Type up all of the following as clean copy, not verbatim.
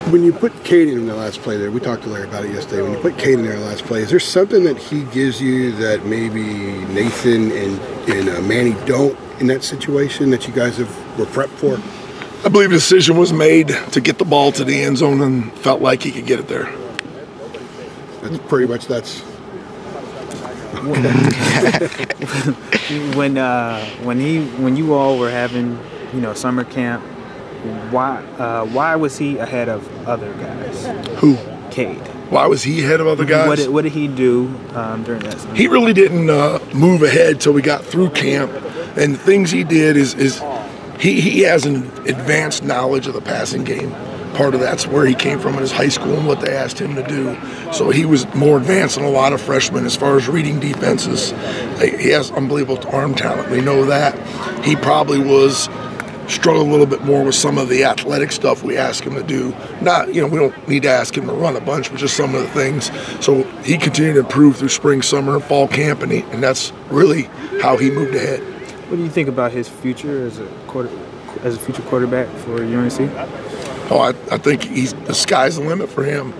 When you put Cade in the last play there, we talked to Larry about it yesterday. When you put Cade in there in the last play, is there something that he gives you that maybe Nathan and Manny don't in that situation that you guys were prepped for? I believe a decision was made to get the ball to the end zone and felt like he could get it there. That's pretty much when you all were having summer camp, why was he ahead of other guys? Who? Cade. Why was he ahead of other guys? What did he do during that summer? He really didn't move ahead till we got through camp, and the things he did is he has an advanced knowledge of the passing game. Part of that's where he came from in his high school and what they asked him to do. So he was more advanced than a lot of freshmen as far as reading defenses. He has unbelievable arm talent. We know that. He probably struggled a little bit more with some of the athletic stuff we asked him to do. Not, we don't need to ask him to run a bunch, but just some of the things. So he continued to improve through spring, summer, and fall camp, and that's really how he moved ahead. What do you think about his future as a future quarterback for UNC? Oh, I think the sky's the limit for him.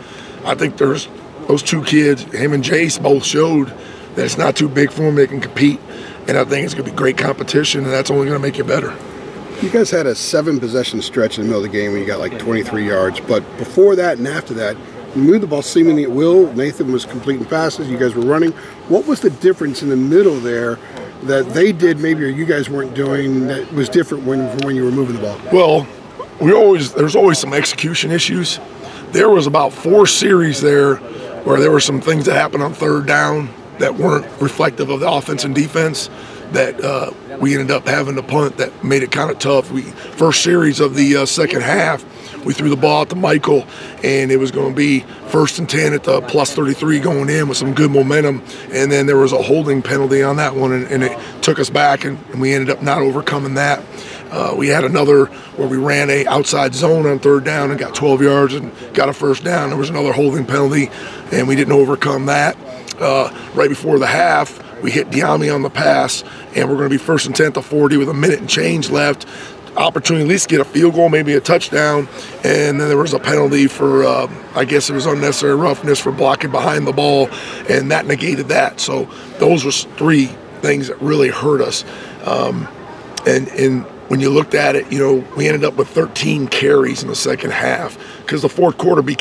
I think there's those two kids, him and Jace, both showed that it's not too big for them. They can compete, and I think it's going to be great competition, and that's only going to make you better. You guys had a 7-possession stretch in the middle of the game when you got like 23 yards, but before that and after that, you moved the ball seemingly at will. Nathan was completing passes. You guys were running. What was the difference in the middle there that they did maybe or you guys weren't doing that was different when you were moving the ball? Well, there's always some execution issues. There was about 4 series there where there were some things that happened on third down that weren't reflective of the offense and defense that we ended up having to punt. That made it kind of tough. First series of the second half, we threw the ball out to Michael, and it was going to be 1st and 10 at the plus 33 going in with some good momentum, and then there was a holding penalty on that one, and it took us back, and we ended up not overcoming that. We had another where we ran a outside zone on third down and got 12 yards and got a first down. There was another holding penalty, and we didn't overcome that. Right before the half, we hit Diami on the pass, and we're going to be 1st and 10 to 40 with a minute and change left. Opportunity at least to get a field goal, maybe a touchdown, and then there was a penalty for, I guess it was unnecessary roughness for blocking behind the ball, and that negated that. So those were 3 things that really hurt us. And when you looked at it, we ended up with 13 carries in the second half because the fourth quarter we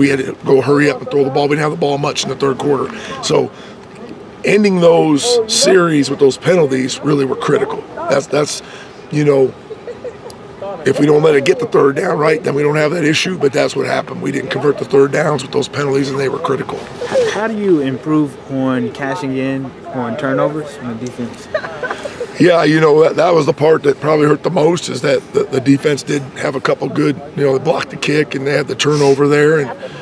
had to go hurry up and throw the ball. We didn't have the ball much in the third quarter. So ending those series with those penalties really were critical. That's if we don't let it get the third down right, then we don't have that issue, but that's what happened. We didn't convert the third downs with those penalties, and they were critical. How do you improve on cashing in on turnovers on the defense? Yeah, that was the part that probably hurt the most is that the defense did have a couple good, they blocked the kick and they had the turnover there.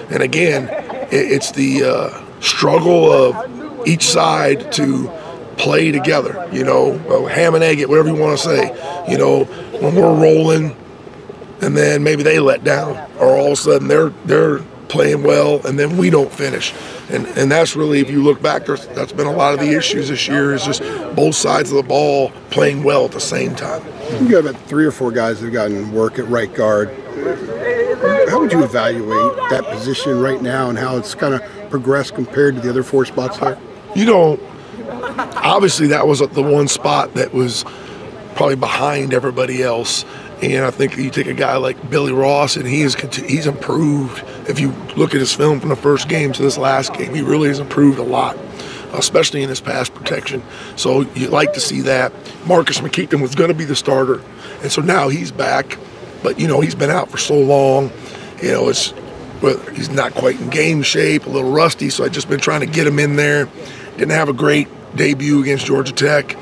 And again, it's the struggle of each side to play together, ham and egg it, whatever you want to say. When we're rolling and then maybe they let down or all of a sudden they're playing well and then we don't finish. And that's really, if you look back, that's been a lot of the issues this year is just both sides of the ball playing well at the same time. You got about 3 or 4 guys that have gotten work at right guard. How would you evaluate that position right now and how it's kind of progressed compared to the other 4 spots there? Obviously that was the one spot that was probably behind everybody else. And I think you take a guy like Billy Ross, and he's improved. If you look at his film from the first game to this last game, he really has improved a lot, especially in his pass protection. So you like to see that. Marcus McKeithen was going to be the starter, and so now he's back. But, he's been out for so long. He's not quite in game shape, a little rusty, so I've just been trying to get him in there. Didn't have a great debut against Georgia Tech.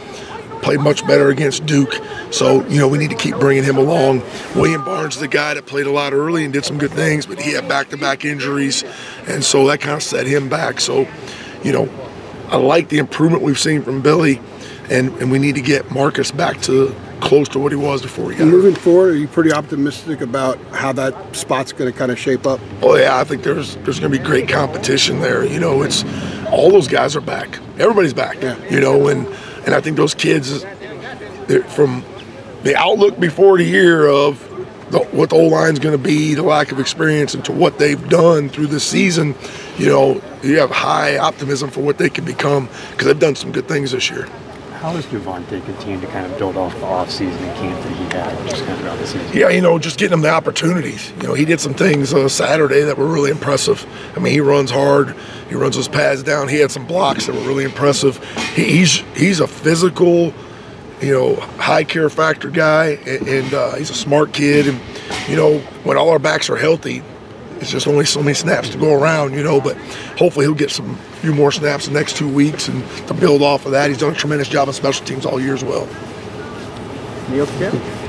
Played much better against Duke. So, we need to keep bringing him along. William Barnes is the guy that played a lot early and did some good things, but he had back-to-back injuries, and so that kind of set him back. So, I like the improvement we've seen from Billy, and we need to get Marcus back to close to what he was before he got hurt. Moving forward, are you pretty optimistic about how that spot's going to kind of shape up? Oh, yeah, I think there's going to be great competition there. It's all those guys are back. Everybody's back, And I think those kids, from the outlook before the year of what the O-line's going to be, the lack of experience, and to what they've done through this season, you know, you have high optimism for what they can become because they've done some good things this year. How has Devontae continued to kind of build off the offseason and camp that he had just kind of throughout the season? Yeah, you know, just getting him the opportunities. You know, he did some things Saturday that were really impressive. I mean, he runs hard. He runs his pads down. He had some blocks that were really impressive. He's a physical, you know, high care factor guy, and he's a smart kid. And, you know, when all our backs are healthy, it's just only so many snaps to go around, you know, but hopefully he'll get some few more snaps the next 2 weeks and to build off of that. He's done a tremendous job on special teams all year as well. You okay?